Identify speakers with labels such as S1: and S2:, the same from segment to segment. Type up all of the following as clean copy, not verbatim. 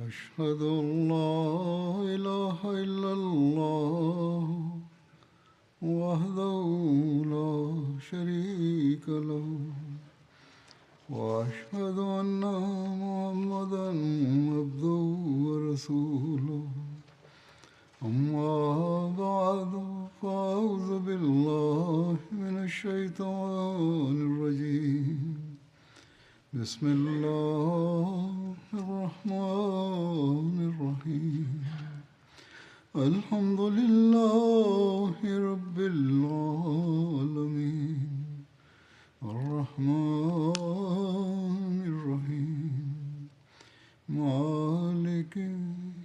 S1: أشهد أن لا إله إلا الله وحده لا شريك له وأشهد أن محمدا عبده ورسوله أما بعد فأعوذ بالله من الشيطان الرجيم بسم الله الرحمن الرحيم الحمد لله رب العالمين الرحمن الرحيم مالك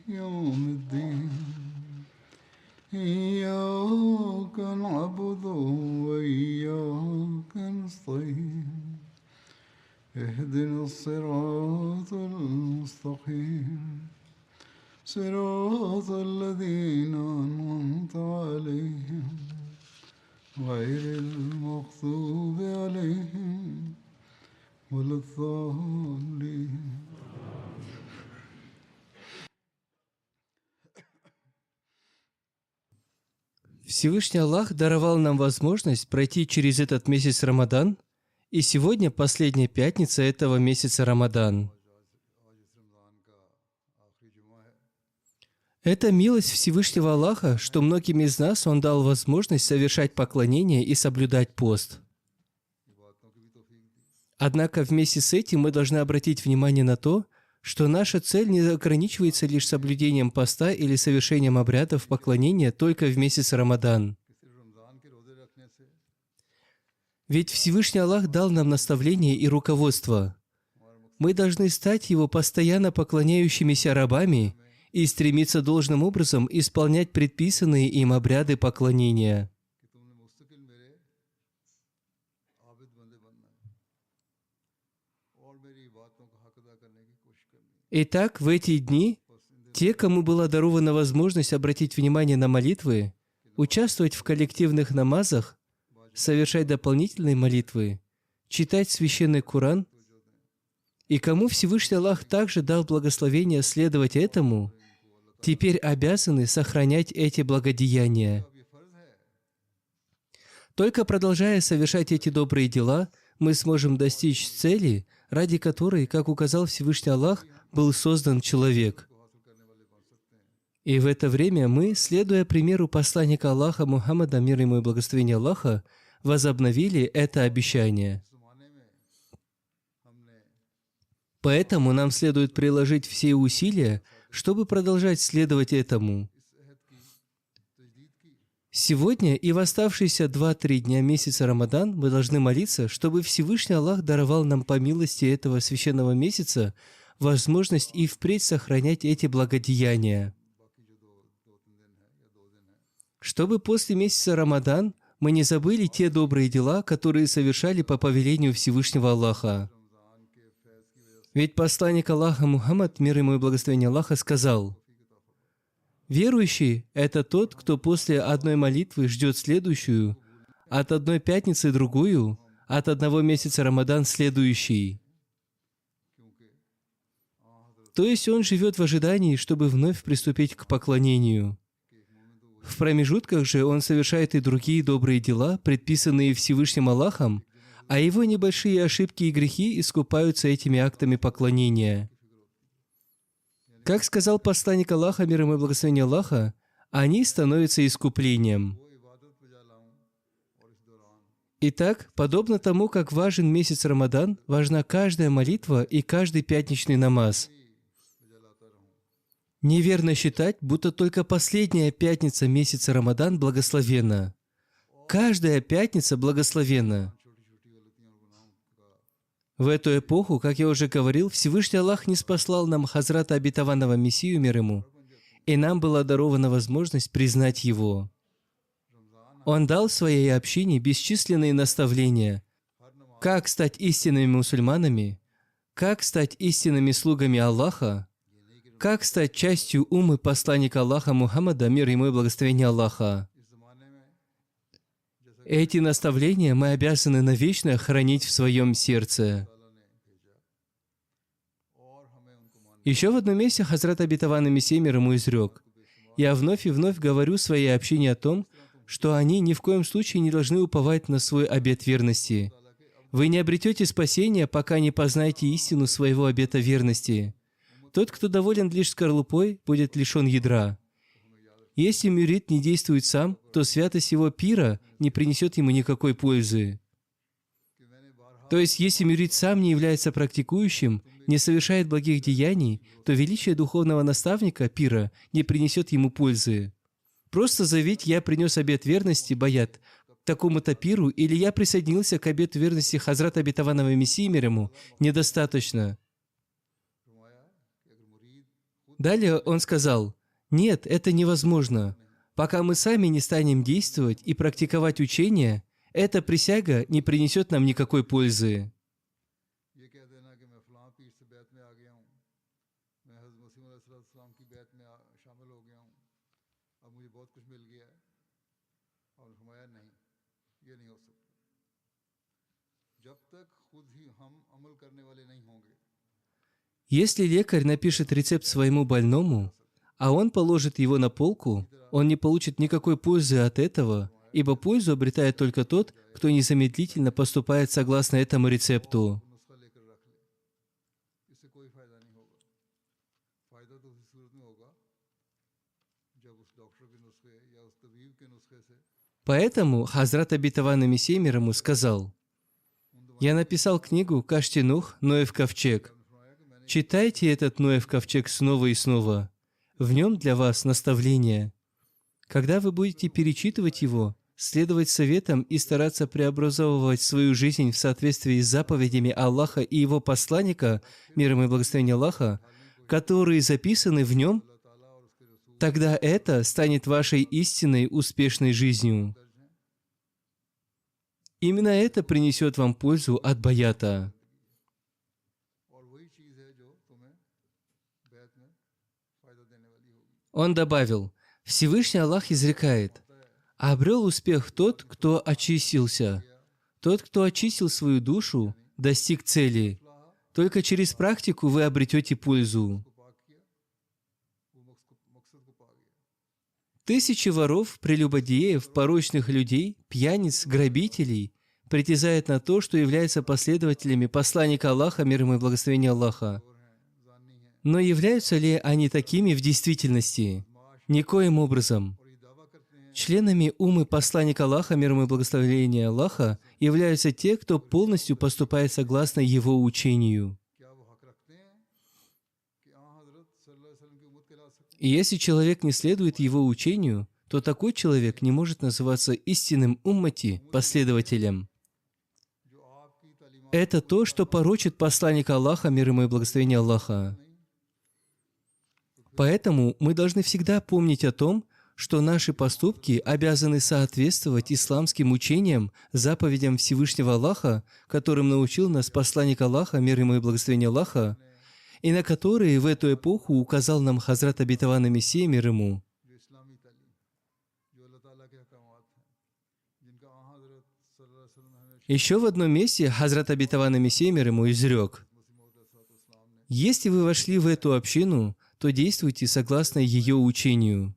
S1: يوم الدين إياك نعبد وإياك نستعين اهدنا الصراط المستقيم صراط الذين أنعمت عليهم غير المغضوب عليهم ولا الضالين.
S2: Всевышний Аллах даровал нам возможность пройти через этот месяц Рамадан, и сегодня последняя пятница этого месяца Рамадан. Это милость Всевышнего Аллаха, что многим из нас Он дал возможность совершать поклонение и соблюдать пост. Однако вместе с этим мы должны обратить внимание на то, что наша цель не ограничивается лишь соблюдением поста или совершением обрядов поклонения только в месяц Рамадан. Ведь Всевышний Аллах дал нам наставление и руководство. Мы должны стать Его постоянно поклоняющимися рабами и стремиться должным образом исполнять предписанные им обряды поклонения. Итак, в эти дни те, кому была дарована возможность обратить внимание на молитвы, участвовать в коллективных намазах, совершать дополнительные молитвы, читать священный Коран, и кому Всевышний Аллах также дал благословение следовать этому, теперь обязаны сохранять эти благодеяния. Только продолжая совершать эти добрые дела, мы сможем достичь цели, ради которой, как указал Всевышний Аллах, был создан человек. И в это время мы, следуя примеру посланника Аллаха Мухаммада, мир ему и благословение Аллаха, возобновили это обещание. Поэтому нам следует приложить все усилия, чтобы продолжать следовать этому. Сегодня и в оставшиеся 2-3 дня месяца Рамадан мы должны молиться, чтобы Всевышний Аллах даровал нам по милости этого священного месяца возможность и впредь сохранять эти благодеяния. Чтобы после месяца Рамадан мы не забыли те добрые дела, которые совершали по повелению Всевышнего Аллаха. Ведь посланник Аллаха Мухаммад, мир ему и благословение Аллаха, сказал: «Верующий – это тот, кто после одной молитвы ждет следующую, от одной пятницы другую, от одного месяца Рамадан следующий». То есть он живет в ожидании, чтобы вновь приступить к поклонению. В промежутках же он совершает и другие добрые дела, предписанные Всевышним Аллахом, а его небольшие ошибки и грехи искупаются этими актами поклонения. Как сказал посланник Аллаха, мир ему и благословение Аллаха, они становятся искуплением. Итак, подобно тому, как важен месяц Рамадан, важна каждая молитва и каждый пятничный намаз. Неверно считать, будто только последняя пятница месяца Рамадан благословенна. Каждая пятница благословенна. В эту эпоху, как я уже говорил, Всевышний Аллах не спаслал нам Хазрата обетованного Мессию, мир ему, и нам была дарована возможность признать Его. Он дал своей общине бесчисленные наставления, как стать истинными мусульманами, как стать истинными слугами Аллаха, как стать частью умы посланника Аллаха Мухаммада, мир ему и благословение Аллаха. Эти наставления мы обязаны навечно хранить в своем сердце. Еще в одном месте Хазрат Обетованный Мессия мир ему изрек: «Я вновь и вновь говорю своей общине о том, что они ни в коем случае не должны уповать на свой обет верности. Вы не обретете спасения, пока не познаете истину своего обета верности. Тот, кто доволен лишь скорлупой, будет лишен ядра. Если мюрид не действует сам, то святость его пира не принесет ему никакой пользы». То есть, если мюрид сам не является практикующим, не совершает благих деяний, то величие духовного наставника, пира, не принесет ему пользы. Просто заявить «я принес обет верности, баят, такому-то пиру» или «я присоединился к обету верности Хазрата Обетованного Мессии мир ему» недостаточно. Далее он сказал: «Нет, это невозможно. Пока мы сами не станем действовать и практиковать учение, эта присяга не принесет нам никакой пользы». Если лекарь напишет рецепт своему больному, а он положит его на полку, он не получит никакой пользы от этого, ибо пользу обретает только тот, кто незамедлительно поступает согласно этому рецепту. Поэтому Хазрат Обетованный Мессия мир ему сказал: «Я написал книгу «Каштинух. Ноев ковчег». Читайте этот Ноев ковчег снова и снова. В нем для вас наставление. Когда вы будете перечитывать его, следовать советам и стараться преобразовывать свою жизнь в соответствии с заповедями Аллаха и Его посланника, мир ему и благословение Аллаха, которые записаны в нем, тогда это станет вашей истинной успешной жизнью. Именно это принесет вам пользу от баята». Он добавил: «Всевышний Аллах изрекает: обрел успех тот, кто очистился. Тот, кто очистил свою душу, достиг цели. Только через практику вы обретете пользу». Тысячи воров, прелюбодеев, порочных людей, пьяниц, грабителей притязают на то, что являются последователями посланника Аллаха, мир ему и благословение Аллаха. Но являются ли они такими в действительности? Никоим образом. Членами уммы посланника Аллаха, мир ему и благословение Аллаха, являются те, кто полностью поступает согласно его учению. И если человек не следует его учению, то такой человек не может называться истинным уммати, последователем. Это то, что порочит посланника Аллаха, мир ему и благословение Аллаха. Поэтому мы должны всегда помнить о том, что наши поступки обязаны соответствовать исламским учениям, заповедям Всевышнего Аллаха, которым научил нас посланник Аллаха, мир ему и благословение Аллаха, и на которые в эту эпоху указал нам Хазрат Обетованный Мессия мир ему. Еще в одном месте Хазрат Обетованный Мессия мир ему изрек: «Если вы вошли в эту общину, то действуйте согласно ее учению.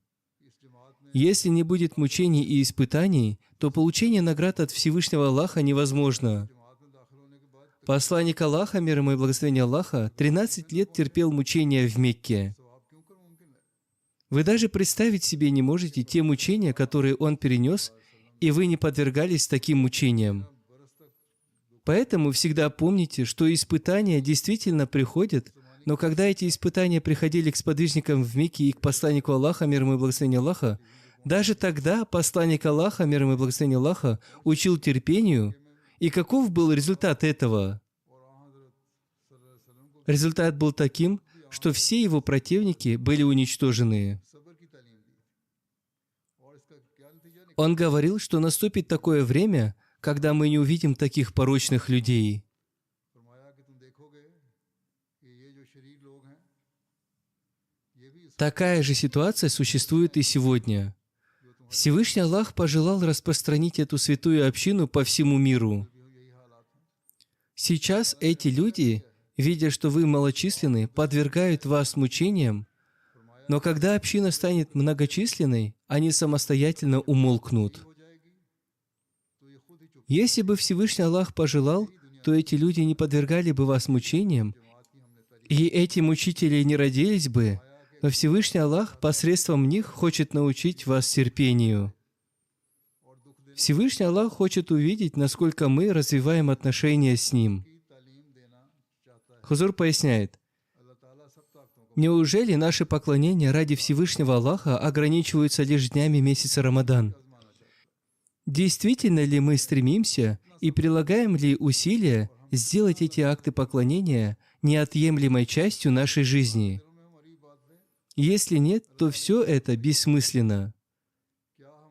S2: Если не будет мучений и испытаний, то получение наград от Всевышнего Аллаха невозможно». Посланник Аллаха, мир ему и благословение Аллаха, 13 лет терпел мучения в Мекке. Вы даже представить себе не можете те мучения, которые он перенес, и вы не подвергались таким мучениям. Поэтому всегда помните, что испытания действительно приходят, но когда эти испытания приходили к сподвижникам в Мекке и к посланнику Аллаха, мир ему и благословение Аллаха, даже тогда посланник Аллаха, мир ему и благословение Аллаха, учил терпению. И каков был результат этого? Результат был таким, что все его противники были уничтожены. Он говорил, что наступит такое время, когда мы не увидим таких порочных людей. Такая же ситуация существует и сегодня. Всевышний Аллах пожелал распространить эту святую общину по всему миру. Сейчас эти люди видя, что вы малочисленны, подвергают вас мучениям, но когда община станет многочисленной, они самостоятельно умолкнут. Если бы Всевышний Аллах пожелал, то эти люди не подвергали бы вас мучениям, и эти мучители не родились бы, но Всевышний Аллах посредством них хочет научить вас терпению. Всевышний Аллах хочет увидеть, насколько мы развиваем отношения с Ним. Хузур поясняет, неужели наши поклонения ради Всевышнего Аллаха ограничиваются лишь днями месяца Рамадан? Действительно ли мы стремимся и прилагаем ли усилия сделать эти акты поклонения неотъемлемой частью нашей жизни? Если нет, то все это бессмысленно.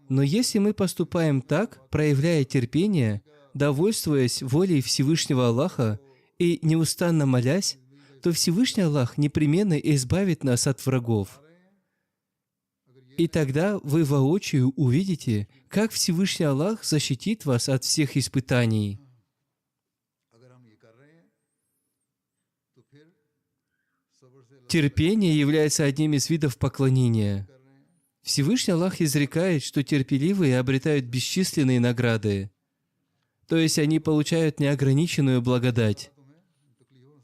S2: Но если мы поступаем так, проявляя терпение, довольствуясь волей Всевышнего Аллаха и неустанно молясь, то Всевышний Аллах непременно избавит нас от врагов. И тогда вы воочию увидите, как Всевышний Аллах защитит вас от всех испытаний. Терпение является одним из видов поклонения. Всевышний Аллах изрекает, что терпеливые обретают бесчисленные награды, то есть они получают неограниченную благодать.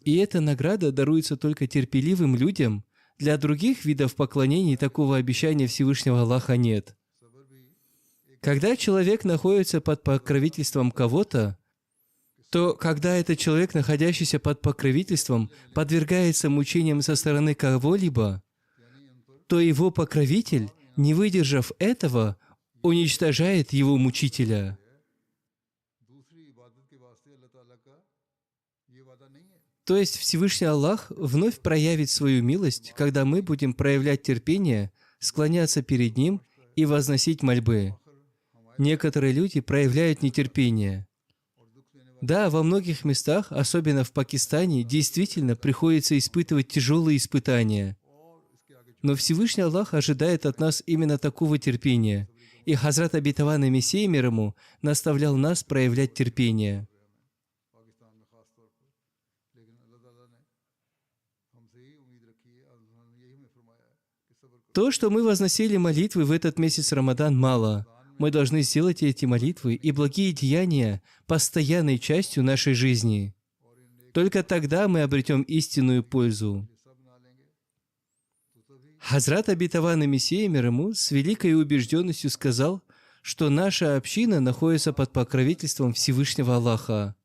S2: И эта награда даруется только терпеливым людям. Для других видов поклонений такого обещания Всевышнего Аллаха нет. Когда человек находится под покровительством кого-то, то когда этот человек, находящийся под покровительством, подвергается мучениям со стороны кого-либо, то его покровитель, не выдержав этого, уничтожает его мучителя. То есть Всевышний Аллах вновь проявит свою милость, когда мы будем проявлять терпение, склоняться перед Ним и возносить мольбы. Некоторые люди проявляют нетерпение. Да, во многих местах, особенно в Пакистане, действительно приходится испытывать тяжелые испытания. Но Всевышний Аллах ожидает от нас именно такого терпения. И Хазрат Обетованный Мессия мир ему наставлял нас проявлять терпение. То, что мы возносили молитвы в этот месяц Рамадан, мало. Мы должны сделать эти молитвы и благие деяния постоянной частью нашей жизни. Только тогда мы обретем истинную пользу. Хазрат Обетованный Мессия мир ему с великой убежденностью сказал, что наша община находится под покровительством Всевышнего Аллаха.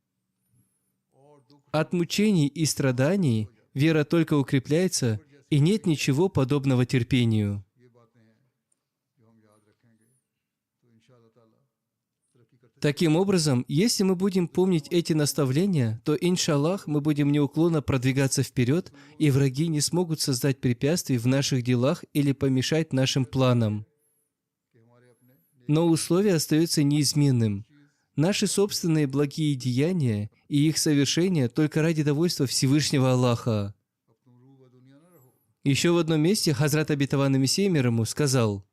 S2: От мучений и страданий вера только укрепляется, и нет ничего подобного терпению. Таким образом, если мы будем помнить эти наставления, то, иншаллах, мы будем неуклонно продвигаться вперед, и враги не смогут создать препятствий в наших делах или помешать нашим планам. Но условие остается неизменным. Наши собственные благие деяния и их совершение только ради довольства Всевышнего Аллаха. Еще в одном месте Хазрат Обетованный Мессия мир ему сказал: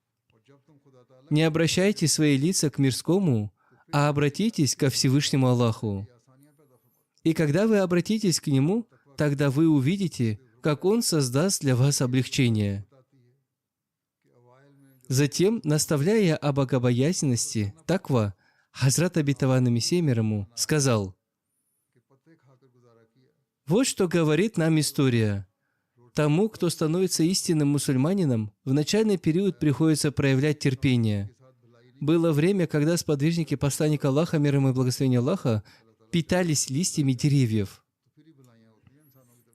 S2: «Не обращайте свои лица к мирскому, а обратитесь ко Всевышнему Аллаху. И когда вы обратитесь к Нему, тогда вы увидите, как Он создаст для вас облегчение». Затем, наставляя о богобоязненности, таква, Хазрат Обетованный Мессия мир ему сказал: «Вот что говорит нам история. Тому, кто становится истинным мусульманином, в начальный период приходится проявлять терпение. Было время, когда сподвижники посланника Аллаха, мир ему и благословение Аллаха, питались листьями деревьев.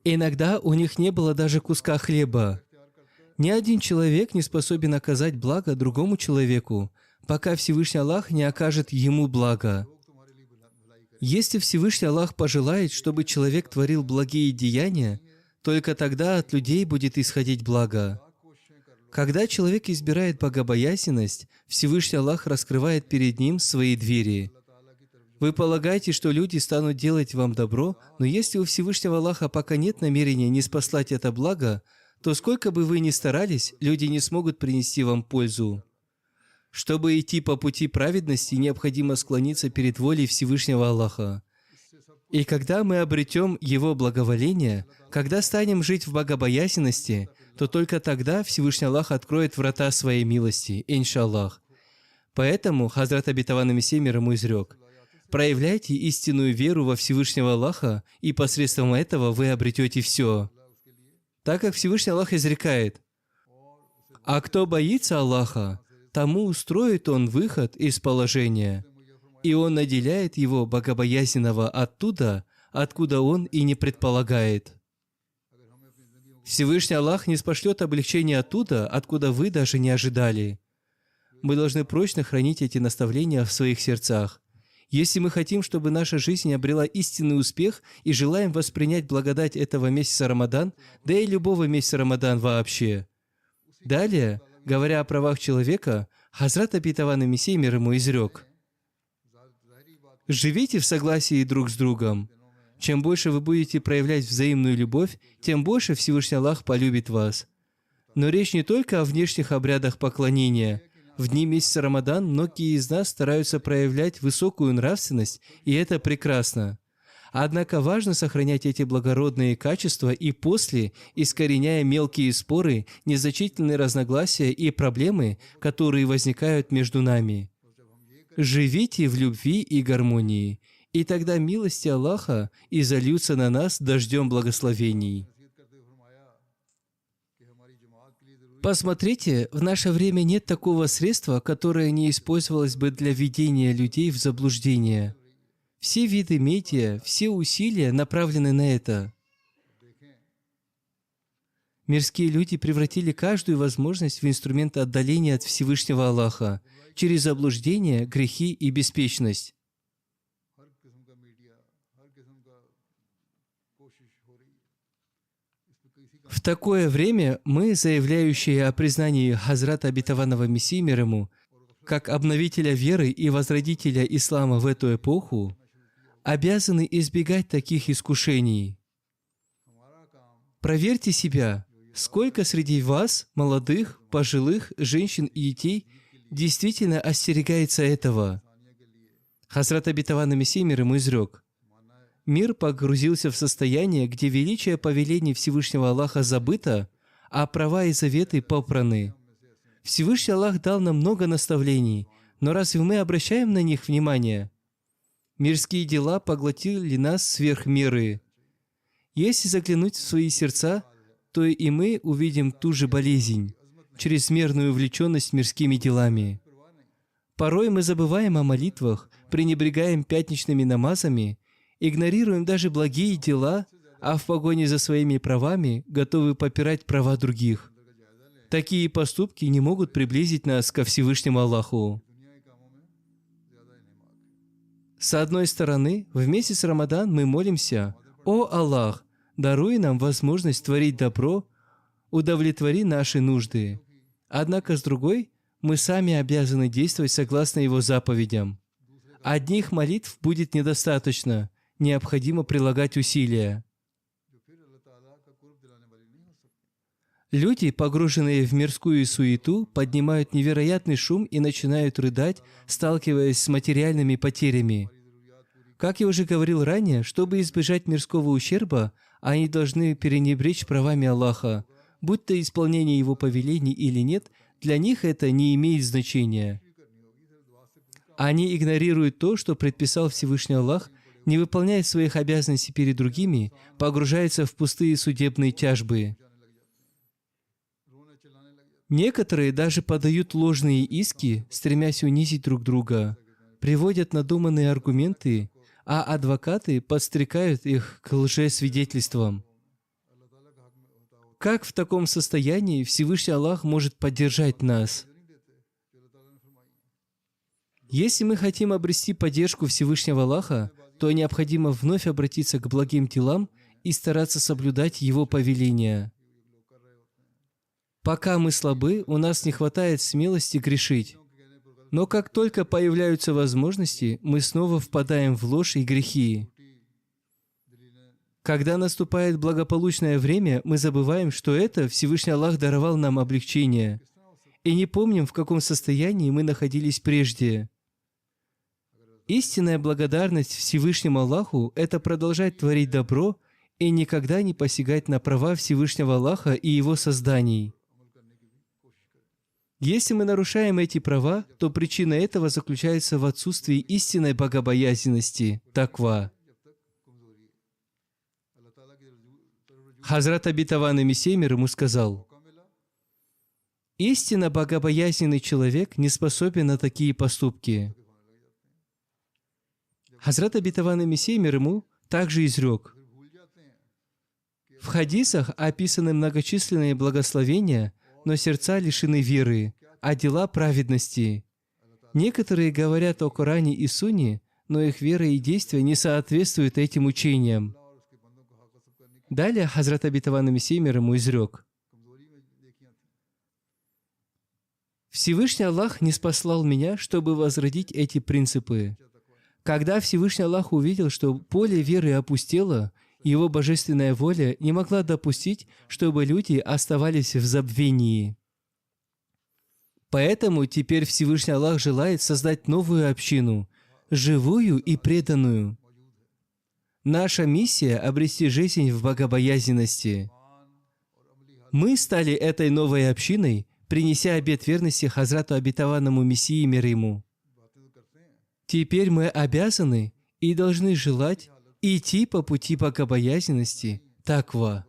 S2: Иногда у них не было даже куска хлеба. Ни один человек не способен оказать благо другому человеку, пока Всевышний Аллах не окажет ему благо. Если Всевышний Аллах пожелает, чтобы человек творил благие деяния, только тогда от людей будет исходить благо. Когда человек избирает богобоязненность, Всевышний Аллах раскрывает перед ним свои двери. Вы полагаете, что люди станут делать вам добро, но если у Всевышнего Аллаха пока нет намерения ниспослать это благо, то сколько бы вы ни старались, люди не смогут принести вам пользу. Чтобы идти по пути праведности, необходимо склониться перед волей Всевышнего Аллаха. И когда мы обретем Его благоволение, когда станем жить в богобоязненности, то только тогда Всевышний Аллах откроет врата своей милости, иншаллах. Поэтому Хазрат Обетованный Мессия мир ему изрек: проявляйте истинную веру во Всевышнего Аллаха, и посредством этого вы обретете все. Так как Всевышний Аллах изрекает: а кто боится Аллаха, тому устроит Он выход из положения, и Он наделяет его богобоязненного оттуда, откуда он и не предполагает. Всевышний Аллах не спошлет облегчение оттуда, откуда вы даже не ожидали. Мы должны прочно хранить эти наставления в своих сердцах. Если мы хотим, чтобы наша жизнь обрела истинный успех и желаем воспринять благодать этого месяца Рамадан, да и любого месяца Рамадан вообще. Далее, говоря о правах человека, Хазрат Обетованный Мессия мир ему изрек: живите в согласии друг с другом. Чем больше вы будете проявлять взаимную любовь, тем больше Всевышний Аллах полюбит вас. Но речь не только о внешних обрядах поклонения. В дни месяца Рамадан многие из нас стараются проявлять высокую нравственность, и это прекрасно. Однако важно сохранять эти благородные качества и после, искореняя мелкие споры, незначительные разногласия и проблемы, которые возникают между нами. Живите в любви и гармонии, и тогда милости Аллаха изольются на нас дождем благословений. Посмотрите, в наше время нет такого средства, которое не использовалось бы для введения людей в заблуждение. Все виды медиа, все усилия направлены на это. Мирские люди превратили каждую возможность в инструмент отдаления от Всевышнего Аллаха через заблуждение, грехи и беспечность. В такое время мы, заявляющие о признании Хазрата Обетованного Мессии мир ему, как обновителя веры и возродителя ислама в эту эпоху, обязаны избегать таких искушений. Проверьте себя, сколько среди вас, молодых, пожилых, женщин и детей, действительно остерегается этого. Хазрат Обетованный Мессия мир ему изрек: мир погрузился в состояние, где величие повелений Всевышнего Аллаха забыто, а права и заветы попраны. Всевышний Аллах дал нам много наставлений, но разве мы обращаем на них внимание? Мирские дела поглотили нас сверх меры. Если заглянуть в свои сердца, то и мы увидим ту же болезнь, чрезмерную увлеченность мирскими делами. Порой мы забываем о молитвах, пренебрегаем пятничными намазами, игнорируем даже благие дела, а в погоне за своими правами готовы попирать права других. Такие поступки не могут приблизить нас ко Всевышнему Аллаху. С одной стороны, в месяц Рамадан мы молимся: «О Аллах, даруй нам возможность творить добро, удовлетвори наши нужды». Однако, с другой, мы сами обязаны действовать согласно Его заповедям. Одних молитв будет недостаточно, необходимо прилагать усилия. Люди, погруженные в мирскую суету, поднимают невероятный шум и начинают рыдать, сталкиваясь с материальными потерями. Как я уже говорил ранее, чтобы избежать мирского ущерба, они должны пренебречь правами Аллаха. Будь то исполнение Его повелений или нет, для них это не имеет значения. Они игнорируют то, что предписал Всевышний Аллах, не выполняют своих обязанностей перед другими, погружаются в пустые судебные тяжбы. Некоторые даже подают ложные иски, стремясь унизить друг друга, приводят надуманные аргументы, а адвокаты подстрекают их к лжесвидетельствам. Как в таком состоянии Всевышний Аллах может поддержать нас? Если мы хотим обрести поддержку Всевышнего Аллаха, то необходимо вновь обратиться к благим делам и стараться соблюдать Его повеления. Пока мы слабы, у нас не хватает смелости грешить. Но как только появляются возможности, мы снова впадаем в ложь и грехи. Когда наступает благополучное время, мы забываем, что это Всевышний Аллах даровал нам облегчение, и не помним, в каком состоянии мы находились прежде. Истинная благодарность Всевышнему Аллаху – это продолжать творить добро и никогда не посягать на права Всевышнего Аллаха и Его созданий. Если мы нарушаем эти права, то причина этого заключается в отсутствии истинной богобоязненности, таква. Хазрат обетованный Мессия мир ему сказал: «Истинно богобоязненный человек не способен на такие поступки». Хазрат обетованный Мессия мир ему также изрек: «В хадисах описаны многочисленные благословения, но сердца лишены веры, а дела праведности. Некоторые говорят о Коране и Сунне, но их вера и действия не соответствуют этим учениям». Далее Хазрат обетованный Мессия мир ему изрек: «Всевышний Аллах не спаслал меня, чтобы возродить эти принципы. Когда Всевышний Аллах увидел, что поле веры опустело, Его божественная воля не могла допустить, чтобы люди оставались в забвении. Поэтому теперь Всевышний Аллах желает создать новую общину, живую и преданную. Наша миссия — обрести жизнь в богобоязненности. Мы стали этой новой общиной, принеся обет верности Хазрату обетованному Мессии мир ему. Теперь мы обязаны и должны желать идти по пути богобоязненности, таква».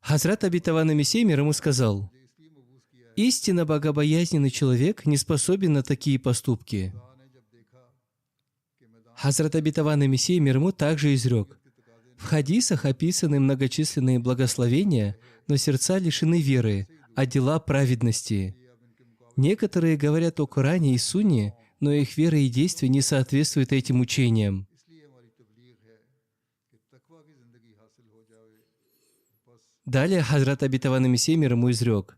S2: Хазрат обетованный Мессия мир ему сказал: «Истинно богобоязненный человек не способен на такие поступки». Хазрат обетованный Мессия мир ему также изрек: «В хадисах описаны многочисленные благословения, но сердца лишены веры, а дела праведности. Некоторые говорят о Коране и Сунне, но их вера и действия не соответствуют этим учениям». Далее Хазрат обетованный Мессия мир ему изрек: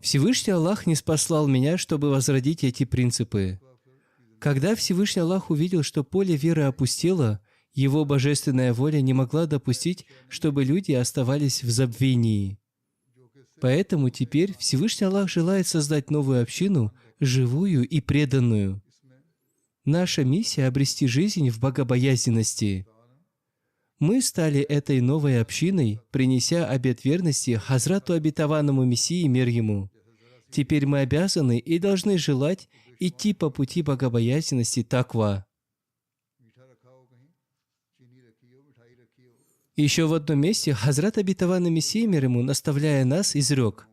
S2: «Всевышний Аллах не спаслал меня, чтобы возродить эти принципы. Когда Всевышний Аллах увидел, что поле веры опустело, Его божественная воля не могла допустить, чтобы люди оставались в забвении. Поэтому теперь Всевышний Аллах желает создать новую общину, живую и преданную. Наша миссия — обрести жизнь в богобоязненности. Мы стали этой новой общиной, принеся обет верности Хазрату обетованному Мессии мир ему. Теперь мы обязаны и должны желать идти по пути богобоязненности, таква». Еще в одном месте Хазрат обетованный Мессия мир ему, наставляя нас, изрек: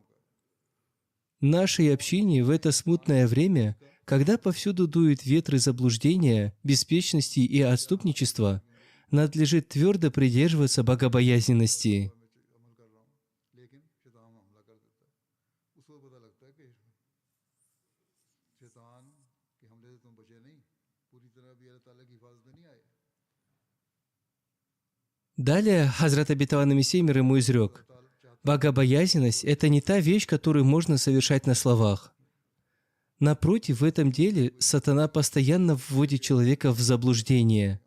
S2: «Нашей общине в это смутное время, когда повсюду дуют ветры заблуждения, беспечности и отступничества, надлежит твердо придерживаться богобоязненности». Далее Хазрат обетованный Мессия мир ему изрек: «Богобоязненность — это не та вещь, которую можно совершать на словах. Напротив, в этом деле сатана постоянно вводит человека в заблуждение.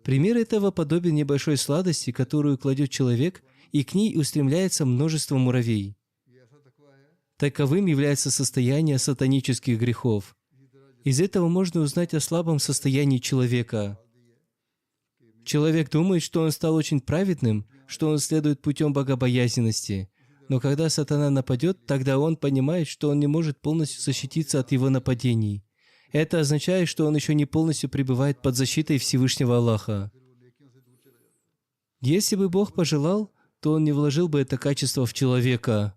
S2: Пример этого подобен небольшой сладости, которую кладет человек, и к ней устремляется множество муравей. Таковым является состояние сатанических грехов. Из этого можно узнать о слабом состоянии человека. Человек думает, что он стал очень праведным, что он следует путем богобоязненности. Но когда сатана нападет, тогда он понимает, что он не может полностью защититься от его нападений. Это означает, что он еще не полностью пребывает под защитой Всевышнего Аллаха. Если бы Бог пожелал, то Он не вложил бы это качество в человека.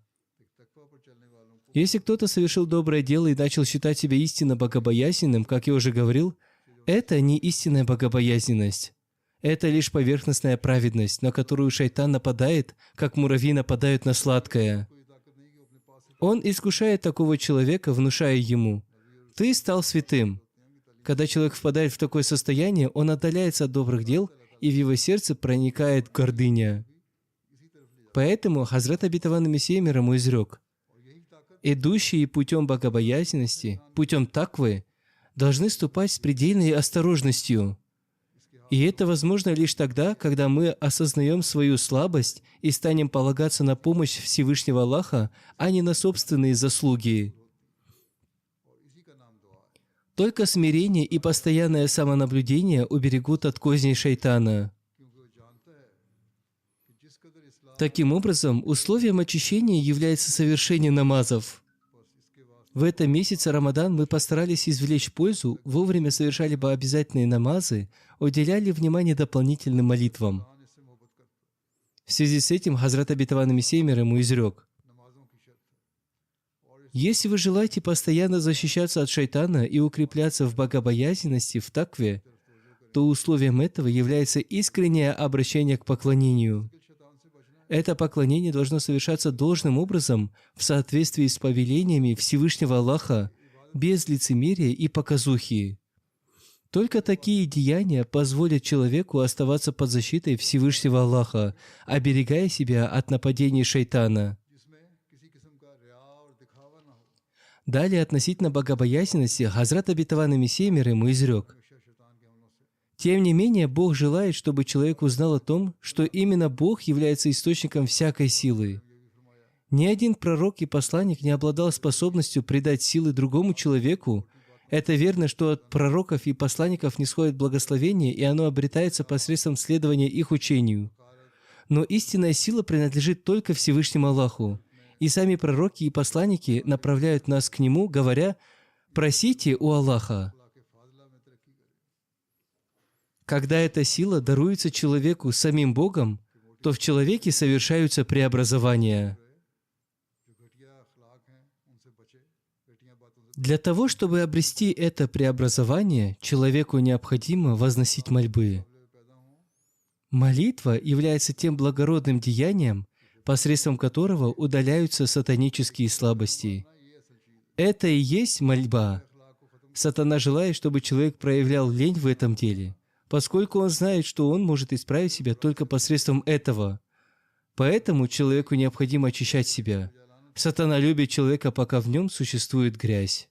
S2: Если кто-то совершил доброе дело и начал считать себя истинно богобоязненным, как я уже говорил, это не истинная богобоязненность. Это лишь поверхностная праведность, на которую шайтан нападает, как муравьи нападают на сладкое. Он искушает такого человека, внушая ему: «Ты стал святым». Когда человек впадает в такое состояние, он отдаляется от добрых дел, и в его сердце проникает гордыня. Поэтому Хазрат обетованный Мессия мир ему изрек: «Идущие путем богобоязненности, путем таквы, должны ступать с предельной осторожностью». И это возможно лишь тогда, когда мы осознаем свою слабость и станем полагаться на помощь Всевышнего Аллаха, а не на собственные заслуги. Только смирение и постоянное самонаблюдение уберегут от козней шайтана. Таким образом, условием очищения является совершение намазов. В этом месяце Рамадан мы постарались извлечь пользу, вовремя совершали бы обязательные намазы, уделяли внимание дополнительным молитвам. В связи с этим Хазрат Обетованный Мессия мир ему изрек: «Если вы желаете постоянно защищаться от шайтана и укрепляться в богобоязненности, в такве, то условием этого является искреннее обращение к поклонению. Это поклонение должно совершаться должным образом в соответствии с повелениями Всевышнего Аллаха, без лицемерия и показухи. Только такие деяния позволят человеку оставаться под защитой Всевышнего Аллаха, оберегая себя от нападений шайтана». Далее, относительно богобоязненности, Хазрат Обетованный Мессия мир ему изрек: «Тем не менее, Бог желает, чтобы человек узнал о том, что именно Бог является источником всякой силы. Ни один пророк и посланник не обладал способностью придать силы другому человеку. Это верно, что от пророков и посланников нисходит благословение, и оно обретается посредством следования их учению. Но истинная сила принадлежит только Всевышнему Аллаху. И сами пророки и посланники направляют нас к Нему, говоря: «Просите у Аллаха». Когда эта сила даруется человеку самим Богом, то в человеке совершаются преобразования. Для того, чтобы обрести это преобразование, человеку необходимо возносить мольбы. Молитва является тем благородным деянием, посредством которого удаляются сатанические слабости. Это и есть мольба. Сатана желает, чтобы человек проявлял лень в этом деле, поскольку он знает, что он может исправить себя только посредством этого. Поэтому человеку необходимо очищать себя. Сатана любит человека, пока в нем существует грязь.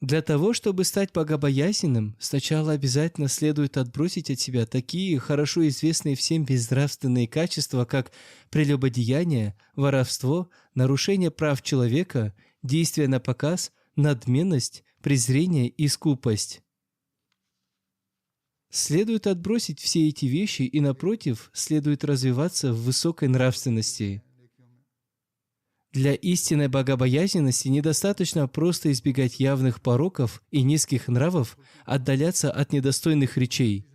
S2: Для того, чтобы стать богобоязненным, сначала обязательно следует отбросить от себя такие хорошо известные всем безнравственные качества, как прелюбодеяние, воровство, нарушение прав человека, действие на показ, надменность, презрение и скупость. Следует отбросить все эти вещи и, напротив, следует развиваться в высокой нравственности. Для истинной богобоязненности недостаточно просто избегать явных пороков и низких нравов, отдаляться от недостойных речей.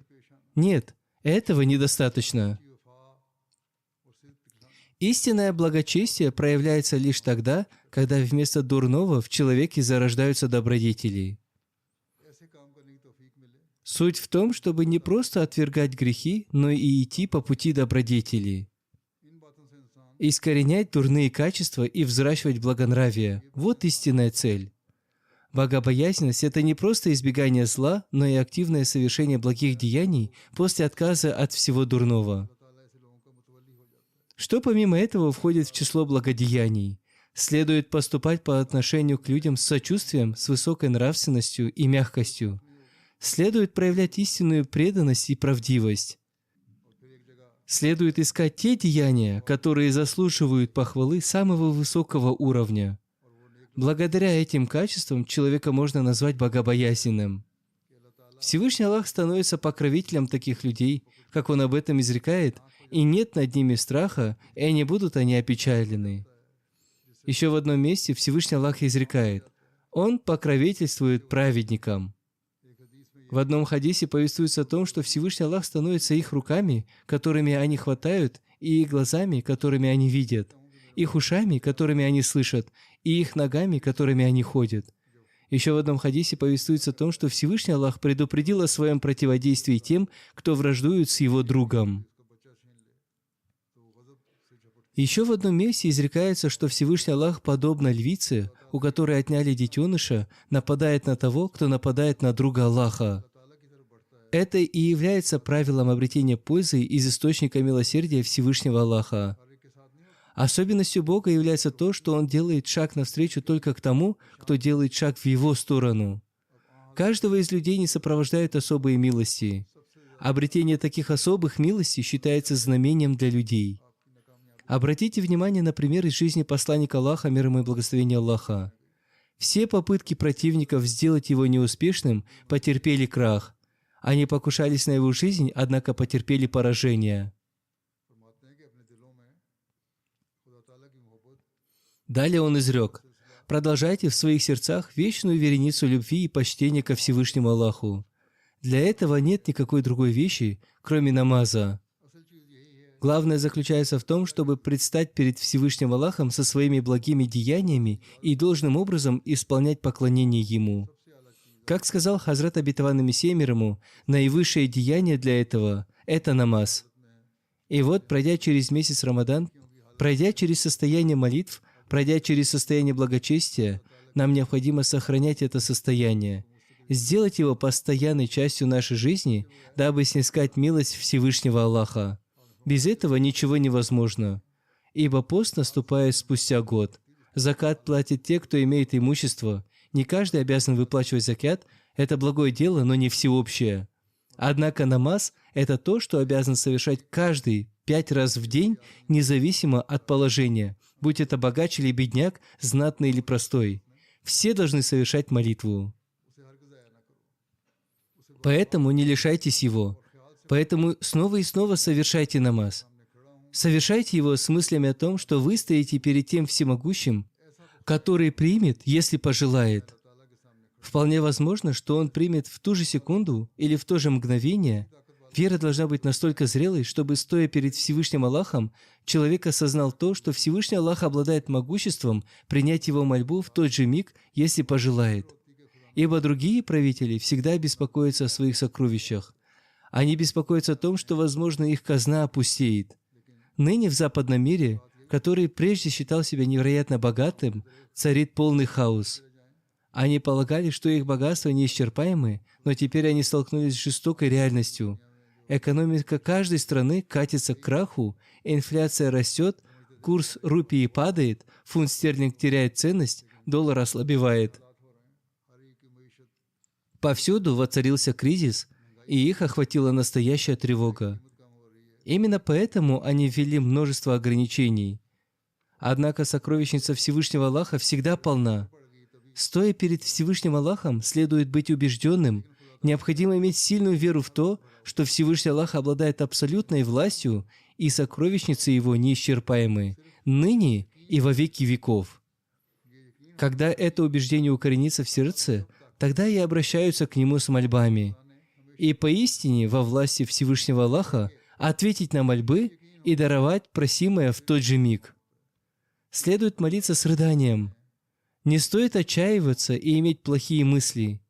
S2: Нет, этого недостаточно. Истинное благочестие проявляется лишь тогда, когда вместо дурного в человеке зарождаются добродетели. Суть в том, чтобы не просто отвергать грехи, но и идти по пути добродетели. Искоренять дурные качества и взращивать благонравие – вот истинная цель. Богобоязненность – это не просто избегание зла, но и активное совершение благих деяний после отказа от всего дурного. Что помимо этого входит в число благодеяний? Следует поступать по отношению к людям с сочувствием, с высокой нравственностью и мягкостью. Следует проявлять истинную преданность и правдивость. Следует искать те деяния, которые заслуживают похвалы самого высокого уровня. Благодаря этим качествам человека можно назвать богобоязненным. Всевышний Аллах становится покровителем таких людей, как Он об этом изрекает, и нет над ними страха, и не будут они опечалены. Еще в одном месте Всевышний Аллах изрекает: Он покровительствует праведникам. В одном хадисе повествуется о том, что Всевышний Аллах становится их руками, которыми они хватают, и их глазами, которыми они видят, их ушами, которыми они слышат, и их ногами, которыми они ходят. Еще в одном хадисе повествуется о том, что Всевышний Аллах предупредил о своем противодействии тем, кто враждует с его другом. Еще в одном месте изрекается, что Всевышний Аллах, подобно львице, у которой отняли детеныша, нападает на того, кто нападает на друга Аллаха. Это и является правилом обретения пользы из источника милосердия Всевышнего Аллаха. Особенностью Бога является то, что Он делает шаг навстречу только к тому, кто делает шаг в Его сторону. Каждого из людей не сопровождают особые милости. Обретение таких особых милостей считается знамением для людей. Обратите внимание на пример из жизни посланника Аллаха, мир ему и благословение Аллаха. Все попытки противников сделать его неуспешным потерпели крах. Они покушались на его жизнь, однако потерпели поражение. Далее он изрек: «Продолжайте в своих сердцах вечную вереницу любви и почтения ко Всевышнему Аллаху. Для этого нет никакой другой вещи, кроме намаза. Главное заключается в том, чтобы предстать перед Всевышним Аллахом со своими благими деяниями и должным образом исполнять поклонение Ему. Как сказал Хазрат Обетованный Мессия мир ему, наивысшее деяние для этого – это намаз. И вот, пройдя через месяц Рамадан, пройдя через состояние молитв, пройдя через состояние благочестия, нам необходимо сохранять это состояние, сделать его постоянной частью нашей жизни, дабы снискать милость Всевышнего Аллаха. Без этого ничего невозможно. Ибо пост наступает спустя год. Закат платят те, кто имеет имущество. Не каждый обязан выплачивать закят. Это благое дело, но не всеобщее. Однако намаз – это то, что обязан совершать каждый 5 раз в день, независимо от положения, будь это богач или бедняк, знатный или простой. Все должны совершать молитву. Поэтому не лишайтесь его. Поэтому снова и снова совершайте намаз. Совершайте его с мыслями о том, что вы стоите перед тем всемогущим, который примет, если пожелает. Вполне возможно, что он примет в ту же секунду или в то же мгновение. Вера должна быть настолько зрелой, чтобы, стоя перед Всевышним Аллахом, человек осознал то, что Всевышний Аллах обладает могуществом принять его мольбу в тот же миг, если пожелает. Ибо другие правители всегда беспокоятся о своих сокровищах. Они беспокоятся о том, что, возможно, их казна опустеет. Ныне в западном мире, который прежде считал себя невероятно богатым, царит полный хаос. Они полагали, что их богатства неисчерпаемы, но теперь они столкнулись с жестокой реальностью. Экономика каждой страны катится к краху, инфляция растет, курс рупии падает, фунт стерлинг теряет ценность, доллар ослабевает. Повсюду воцарился кризис, и их охватила настоящая тревога. Именно поэтому они ввели множество ограничений. Однако сокровищница Всевышнего Аллаха всегда полна. Стоя перед Всевышним Аллахом, следует быть убежденным, необходимо иметь сильную веру в то, что Всевышний Аллах обладает абсолютной властью, и сокровищницы Его неисчерпаемы, ныне и во веки веков. Когда это убеждение укоренится в сердце, тогда и обращаются к Нему с мольбами. И поистине во власти Всевышнего Аллаха ответить на мольбы и даровать просимое в тот же миг. Следует молиться с рыданием. Не стоит отчаиваться и иметь плохие мысли.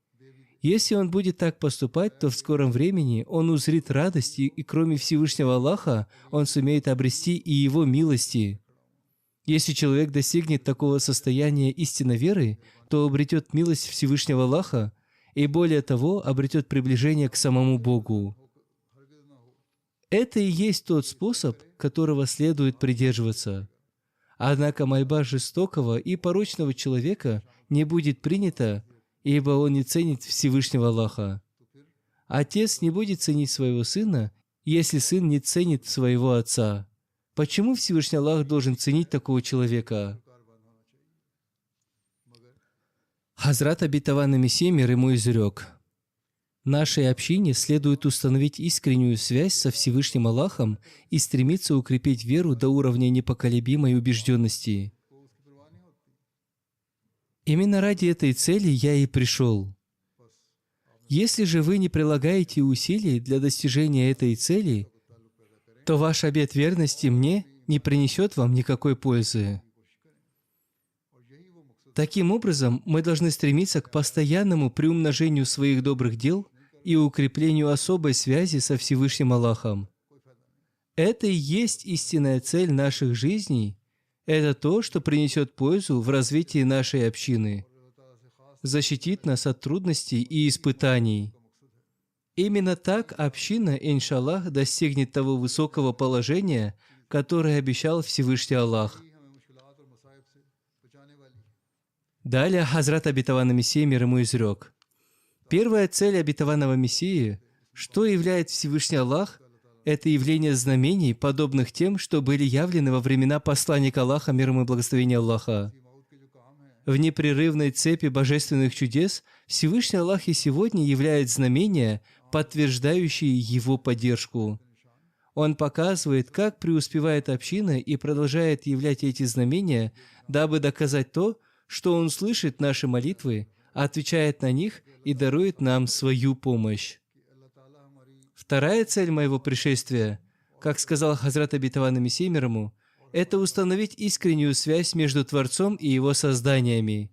S2: Если он будет так поступать, то в скором времени он узрит радость, и кроме Всевышнего Аллаха он сумеет обрести и Его милости. Если человек достигнет такого состояния истинной веры, то обретет милость Всевышнего Аллаха, и более того, обретет приближение к самому Богу. Это и есть тот способ, которого следует придерживаться. Однако мольба жестокого и порочного человека не будет принята, ибо он не ценит Всевышнего Аллаха. Отец не будет ценить своего сына, если сын не ценит своего отца. Почему Всевышний Аллах должен ценить такого человека? Хазрат Обетованный Мессия мир ему изрек: «Нашей общине следует установить искреннюю связь со Всевышним Аллахом и стремиться укрепить веру до уровня непоколебимой убежденности. Именно ради этой цели я и пришел. Если же вы не прилагаете усилий для достижения этой цели, то ваш обет верности мне не принесет вам никакой пользы. Таким образом, мы должны стремиться к постоянному приумножению своих добрых дел и укреплению особой связи со Всевышним Аллахом. Это и есть истинная цель наших жизней. Это то, что принесет пользу в развитии нашей общины, защитит нас от трудностей и испытаний. Именно так община, иншаллах, достигнет того высокого положения, которое обещал Всевышний Аллах». Далее Хазрат Обетованный Мессия мир ему изрек: «Первая цель Обетованного Мессии, что являет Всевышний Аллах, это явление знамений, подобных тем, что были явлены во времена посланника Аллаха, мир ему и благословения Аллаха. В непрерывной цепи божественных чудес Всевышний Аллах и сегодня являет знамения, подтверждающие Его поддержку. Он показывает, как преуспевает община и продолжает являть эти знамения, дабы доказать то, что Он слышит наши молитвы, отвечает на них и дарует нам свою помощь. Вторая цель моего пришествия, как сказал Хазрат Обетованный Мессия мир ему, это установить искреннюю связь между Творцом и Его созданиями.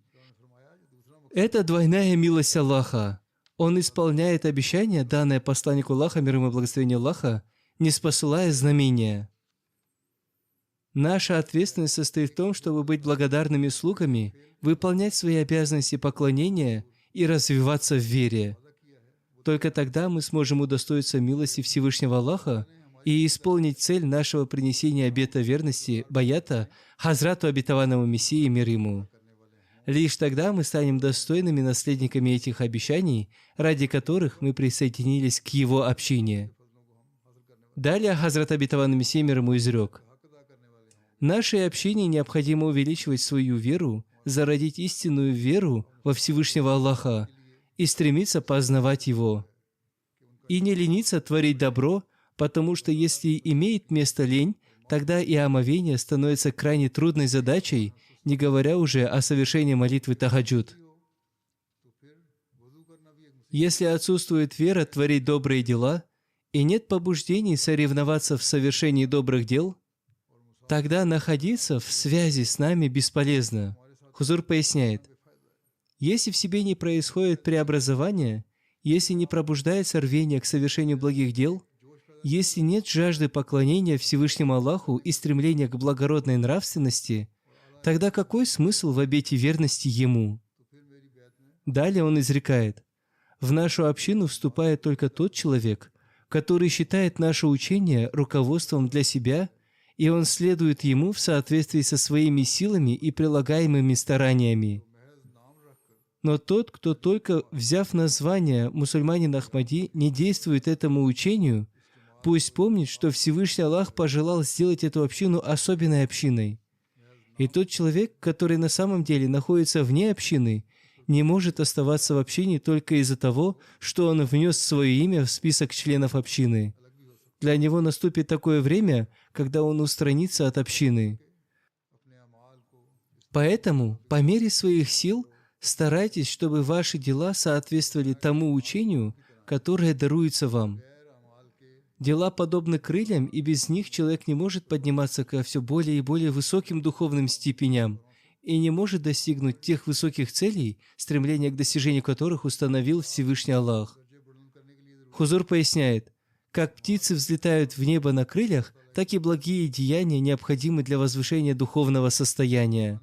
S2: Это двойная милость Аллаха. Он исполняет обещание, данное посланнику Аллаха, мир ему и благословение Аллаха, не спосылая знамения. Наша ответственность состоит в том, чтобы быть благодарными слугами, выполнять свои обязанности поклонения и развиваться в вере. Только тогда мы сможем удостоиться милости Всевышнего Аллаха и исполнить цель нашего принесения обета верности, баята, Хазрату Обетованному Мессии мир ему. Лишь тогда мы станем достойными наследниками этих обещаний, ради которых мы присоединились к Его общине. Далее Хазрат Обетованный Мессия мир ему изрек: «Нашей общине необходимо увеличивать свою веру, зародить истинную веру во Всевышнего Аллаха и стремиться познавать Его. И не лениться творить добро, потому что если имеет место лень, тогда и омовение становится крайне трудной задачей, не говоря уже о совершении молитвы тахаджуд. Если отсутствует вера творить добрые дела и нет побуждений соревноваться в совершении добрых дел, тогда находиться в связи с нами бесполезно». Хузур поясняет: если в себе не происходит преобразование, если не пробуждается рвение к совершению благих дел, если нет жажды поклонения Всевышнему Аллаху и стремления к благородной нравственности, тогда какой смысл в обете верности Ему? Далее он изрекает: в нашу общину вступает только тот человек, который считает наше учение руководством для себя, и он следует ему в соответствии со своими силами и прилагаемыми стараниями. Но тот, кто только взяв название мусульманин Ахмади, не действует этому учению, пусть помнит, что Всевышний Аллах пожелал сделать эту общину особенной общиной. И тот человек, который на самом деле находится вне общины, не может оставаться в общине только из-за того, что он внес свое имя в список членов общины. Для него наступит такое время, когда он устранится от общины. Поэтому, по мере своих сил, старайтесь, чтобы ваши дела соответствовали тому учению, которое даруется вам. Дела подобны крыльям, и без них человек не может подниматься ко все более и более высоким духовным степеням и не может достигнуть тех высоких целей, стремление к достижению которых установил Всевышний Аллах. Хузур поясняет: как птицы взлетают в небо на крыльях, так и благие деяния необходимы для возвышения духовного состояния.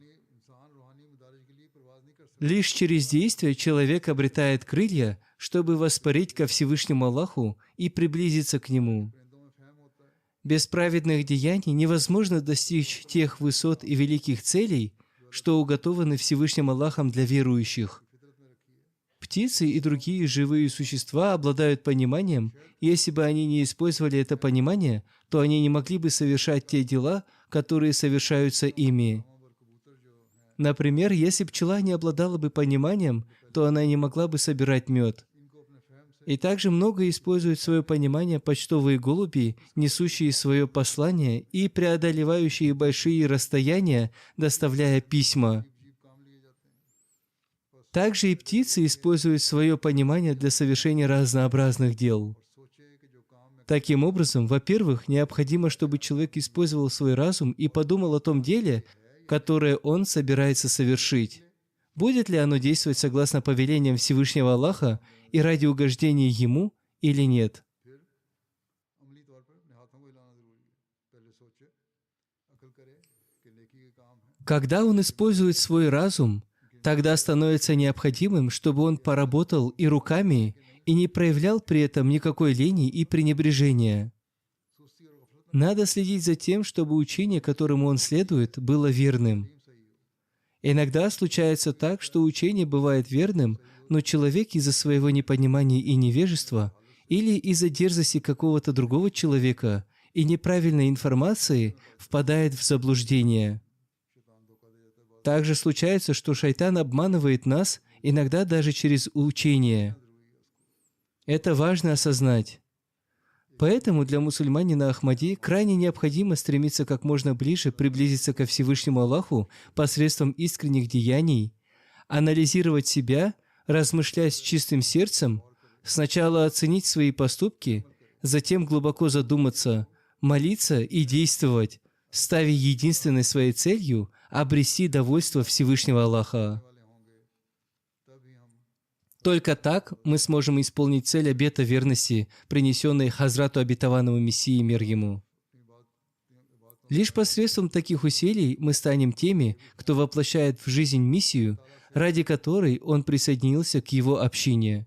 S2: Лишь через действие человек обретает крылья, чтобы воспарить ко Всевышнему Аллаху и приблизиться к Нему. Без праведных деяний невозможно достичь тех высот и великих целей, что уготованы Всевышним Аллахом для верующих. Птицы и другие живые существа обладают пониманием, и если бы они не использовали это понимание, то они не могли бы совершать те дела, которые совершаются ими. Например, если пчела не обладала бы пониманием, то она не могла бы собирать мед. И также много используют свое понимание почтовые голуби, несущие свое послание и преодолевающие большие расстояния, доставляя письма. Также и птицы используют свое понимание для совершения разнообразных дел. Таким образом, во-первых, необходимо, чтобы человек использовал свой разум и подумал о том деле, которое он собирается совершить. Будет ли оно действовать согласно повелениям Всевышнего Аллаха и ради угождения Ему или нет? Когда он использует свой разум, тогда становится необходимым, чтобы он поработал и руками, и не проявлял при этом никакой лени и пренебрежения. Надо следить за тем, чтобы учение, которому он следует, было верным. Иногда случается так, что учение бывает верным, но человек из-за своего непонимания и невежества или из-за дерзости какого-то другого человека и неправильной информации впадает в заблуждение. Также случается, что шайтан обманывает нас, иногда даже через учение. Это важно осознать. Поэтому для мусульманина Ахмади крайне необходимо стремиться как можно ближе приблизиться ко Всевышнему Аллаху посредством искренних деяний, анализировать себя, размышлять с чистым сердцем, сначала оценить свои поступки, затем глубоко задуматься, молиться и действовать, ставя единственной своей целью обрести довольство Всевышнего Аллаха. Только так мы сможем исполнить цель обета верности, принесенной Хазрату Обетованному Мессии мир ему. Лишь посредством таких усилий мы станем теми, кто воплощает в жизнь миссию, ради которой он присоединился к его общине.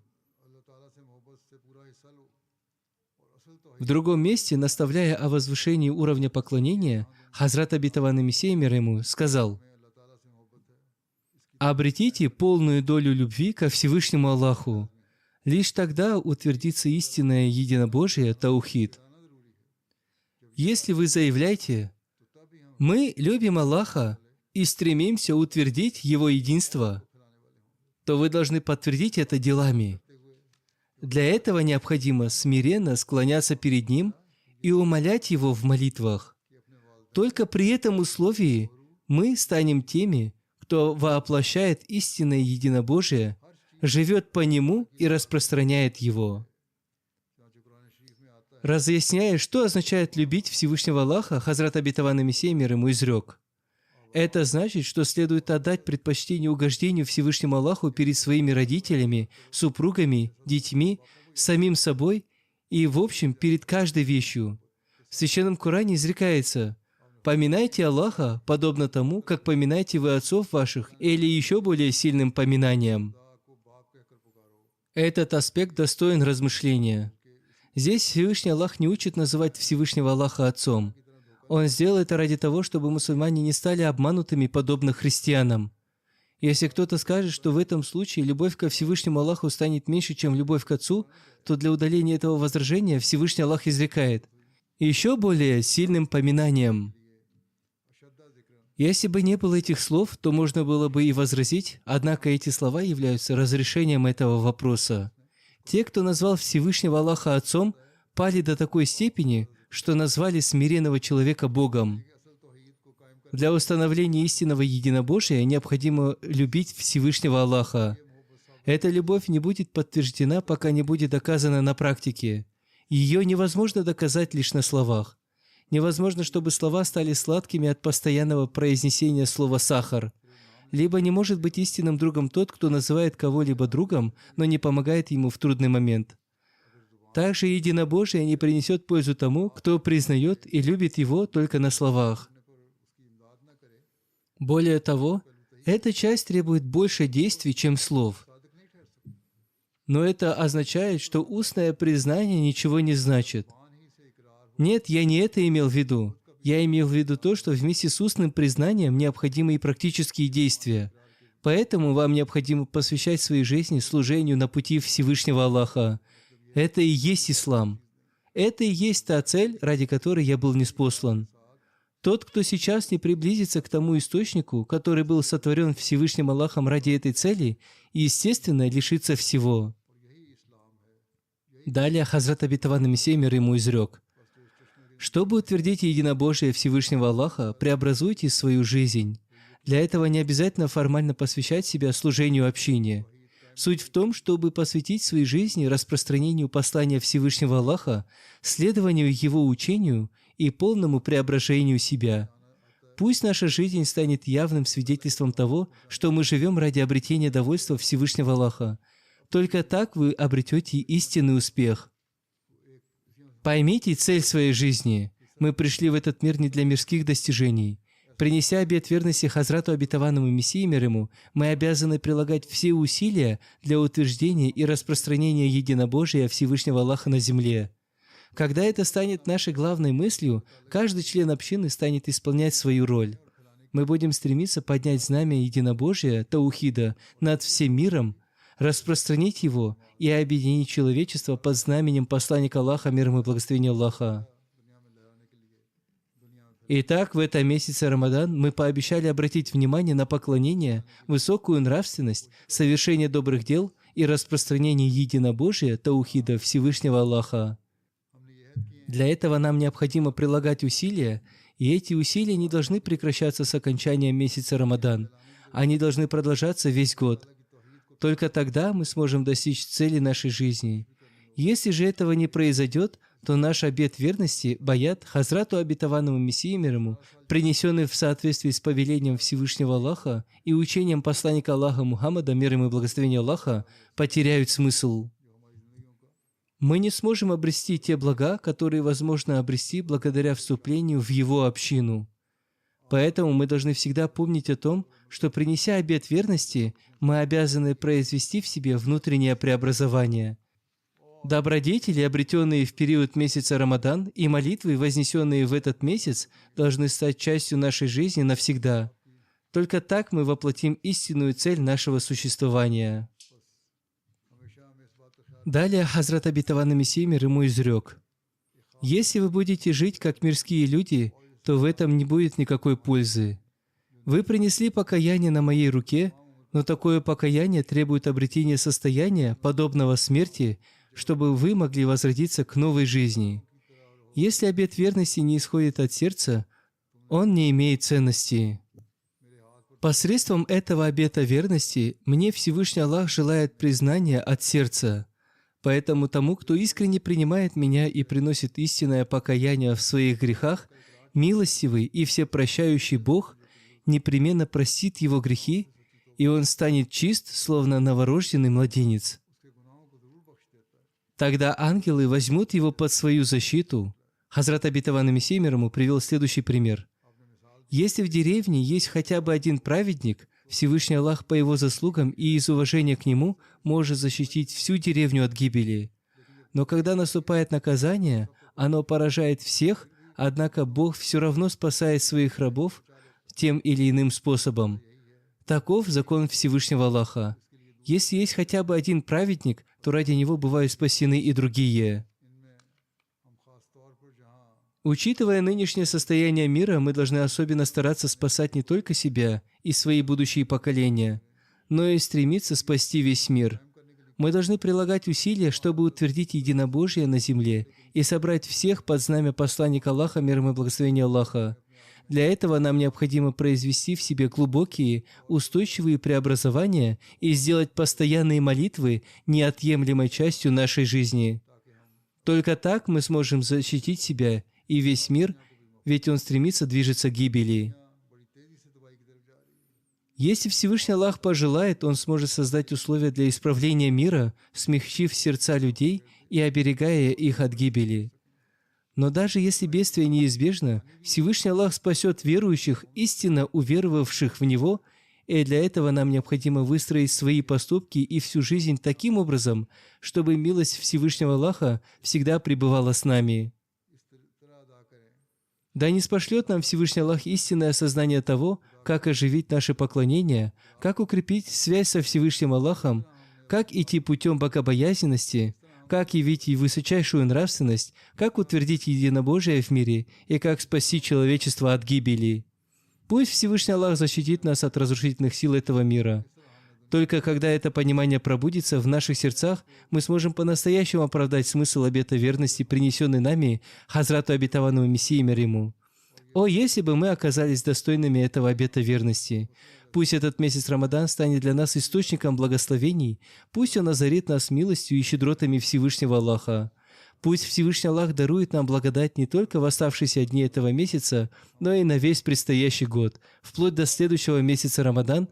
S2: В другом месте, наставляя о возвышении уровня поклонения, Хазрат Обетованный Мессия мир ему сказал: «Обретите полную долю любви ко Всевышнему Аллаху. Лишь тогда утвердится истинное единобожие таухид. Если вы заявляете: «Мы любим Аллаха и стремимся утвердить Его единство», то вы должны подтвердить это делами. Для этого необходимо смиренно склоняться перед Ним и умолять Его в молитвах. Только при этом условии мы станем теми, кто воплощает истинное единобожие, живет по Нему и распространяет Его. Разъясняя, что означает любить Всевышнего Аллаха, Хазрат Обетованный Мессия мир ему изрек: это значит, что следует отдать предпочтение угождению Всевышнему Аллаху перед своими родителями, супругами, детьми, самим собой и, в общем, перед каждой вещью. В Священном Коране изрекается: «Поминайте Аллаха, подобно тому, как поминаете вы отцов ваших, или еще более сильным поминанием». Этот аспект достоин размышления. Здесь Всевышний Аллах не учит называть Всевышнего Аллаха Отцом. Он сделал это ради того, чтобы мусульмане не стали обманутыми, подобно христианам. Если кто-то скажет, что в этом случае любовь ко Всевышнему Аллаху станет меньше, чем любовь к Отцу, то для удаления этого возражения Всевышний Аллах изрекает: еще более сильным поминанием. Если бы не было этих слов, то можно было бы и возразить, однако эти слова являются разрешением этого вопроса. Те, кто назвал Всевышнего Аллаха Отцом, пали до такой степени, что назвали смиренного человека Богом. Для установления истинного единобожия необходимо любить Всевышнего Аллаха. Эта любовь не будет подтверждена, пока не будет доказана на практике. Ее невозможно доказать лишь на словах. Невозможно, чтобы слова стали сладкими от постоянного произнесения слова «сахар». Либо не может быть истинным другом тот, кто называет кого-либо другом, но не помогает ему в трудный момент. Также единобожие не принесет пользу тому, кто признает и любит его только на словах. Более того, эта часть требует больше действий, чем слов. Но это означает, что устное признание ничего не значит. Нет, я не это имел в виду. Я имел в виду то, что вместе с устным признанием необходимы и практические действия. Поэтому вам необходимо посвящать своей жизни служению на пути Всевышнего Аллаха. Это и есть ислам. Это и есть та цель, ради которой я был ниспослан. Тот, кто сейчас не приблизится к тому источнику, который был сотворен Всевышним Аллахом ради этой цели, естественно, лишится всего. Далее Хазрат Обетованный Мессия мир ему изрек: чтобы утвердить единобожие Всевышнего Аллаха, преобразуйте свою жизнь. Для этого не обязательно формально посвящать себя служению общине. Суть в том, чтобы посвятить своей жизни распространению послания Всевышнего Аллаха, следованию Его учению и полному преображению себя. Пусть наша жизнь станет явным свидетельством того, что мы живем ради обретения довольства Всевышнего Аллаха. Только так вы обретете истинный успех. Поймите цель своей жизни. Мы пришли в этот мир не для мирских достижений. Принеся обет верности Хазрату Обетованному Мессии мир ему, мы обязаны прилагать все усилия для утверждения и распространения единобожия Всевышнего Аллаха на земле. Когда это станет нашей главной мыслью, каждый член общины станет исполнять свою роль. Мы будем стремиться поднять знамя единобожия, таухида, над всем миром, распространить его и объединить человечество под знаменем посланника Аллаха, мир ему и благословение Аллаха. Итак, в этом месяце Рамадан мы пообещали обратить внимание на поклонение, высокую нравственность, совершение добрых дел и распространение единобожия, таухида Всевышнего Аллаха. Для этого нам необходимо прилагать усилия, и эти усилия не должны прекращаться с окончанием месяца Рамадан. Они должны продолжаться весь год. Только тогда мы сможем достичь цели нашей жизни. Если же этого не произойдет, то наш обет верности, баят, Хазрату обетованному Мессии мир ему, принесенный в соответствии с повелением Всевышнего Аллаха и учением посланника Аллаха Мухаммада, мир ему и благословение Аллаха, потеряют смысл. Мы не сможем обрести те блага, которые возможно обрести благодаря вступлению в его общину. Поэтому мы должны всегда помнить о том, что, принеся обет верности, мы обязаны произвести в себе внутреннее преобразование. Добродетели, обретенные в период месяца Рамадан, и молитвы, вознесенные в этот месяц, должны стать частью нашей жизни навсегда. Только так мы воплотим истинную цель нашего существования. Далее Хазрат обетованный Мессия мир ему изрек: «Если вы будете жить как мирские люди, то в этом не будет никакой пользы. Вы принесли покаяние на моей руке, но такое покаяние требует обретения состояния, подобного смерти, чтобы вы могли возродиться к новой жизни. Если обет верности не исходит от сердца, он не имеет ценности. Посредством этого обета верности мне Всевышний Аллах желает признания от сердца. Поэтому тому, кто искренне принимает меня и приносит истинное покаяние в своих грехах, милостивый и всепрощающий Бог непременно простит его грехи, и он станет чист, словно новорожденный младенец. Тогда ангелы возьмут его под свою защиту». Хазрат обетованный Мессия мир ему привел следующий пример. Если в деревне есть хотя бы один праведник, Всевышний Аллах по его заслугам и из уважения к нему может защитить всю деревню от гибели. Но когда наступает наказание, оно поражает всех, однако Бог все равно спасает своих рабов тем или иным способом. Таков закон Всевышнего Аллаха. Если есть хотя бы один праведник, то ради него бывают спасены и другие. Учитывая нынешнее состояние мира, мы должны особенно стараться спасать не только себя и свои будущие поколения, но и стремиться спасти весь мир. Мы должны прилагать усилия, чтобы утвердить единобожие на земле и собрать всех под знамя посланника Аллаха, мир ему и благословение Аллаха. Для этого нам необходимо произвести в себе глубокие, устойчивые преобразования и сделать постоянные молитвы неотъемлемой частью нашей жизни. Только так мы сможем защитить себя и весь мир, ведь он стремится движется к гибели. Если Всевышний Аллах пожелает, Он сможет создать условия для исправления мира, смягчив сердца людей и оберегая их от гибели. Но даже если бедствие неизбежно, Всевышний Аллах спасет верующих, истинно уверовавших в Него, и для этого нам необходимо выстроить свои поступки и всю жизнь таким образом, чтобы милость Всевышнего Аллаха всегда пребывала с нами. Да не спошлет нам Всевышний Аллах истинное осознание того, как оживить наше поклонение, как укрепить связь со Всевышним Аллахом, как идти путем богобоязненности, как явить и высочайшую нравственность, как утвердить единобожие в мире и как спасти человечество от гибели. Пусть Всевышний Аллах защитит нас от разрушительных сил этого мира. Только когда это понимание пробудится в наших сердцах, мы сможем по-настоящему оправдать смысл обета верности, принесенный нами Хазрату обетованному Мессии мир ему. О, если бы мы оказались достойными этого обета верности! Пусть этот месяц Рамадан станет для нас источником благословений, пусть он озарит нас милостью и щедротами Всевышнего Аллаха. Пусть Всевышний Аллах дарует нам благодать не только в оставшиеся дни этого месяца, но и на весь предстоящий год, вплоть до следующего месяца Рамадан,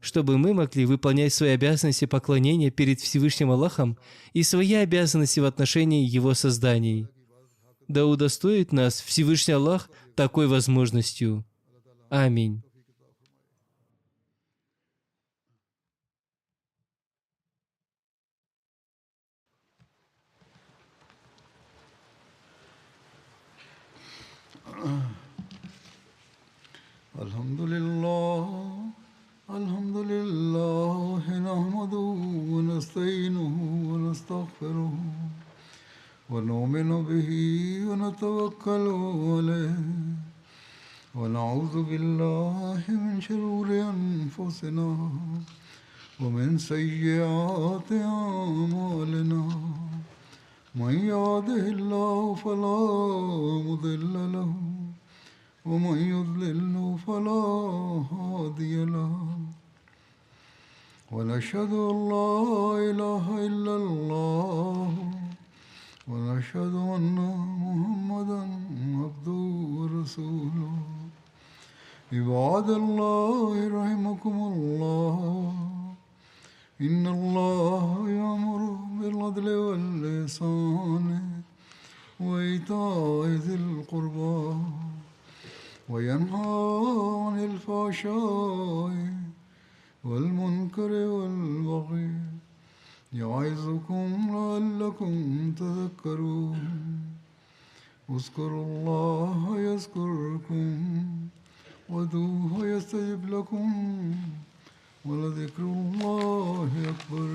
S2: чтобы мы могли выполнять свои обязанности поклонения перед Всевышним Аллахом и свои обязанности в отношении Его созданий. Да удостоит нас Всевышний Аллах такой возможностью. Аминь.
S1: الحمد لله نحمده ونستعينه ونستغفره ونؤمن به ونتوكل عليه ونعوذ بالله من شرور أنفسنا ومن سيئات أعمالنا من يهده الله فلا مضل له ومن يضلل فلا هادي له ونشهد أن لا إله إلا الله ونشهد أن محمدا عبده ورسوله عباد الله رحمكم الله إن الله يأمر بالعدل والإحسان وإيتاء ذي القربى وينهى عن الفحشاء والمنكر والبغي يعظكم لعلكم تذكرون اذكروا الله يذكركم وادعوه يستجب لكم ولذكر الله أكبر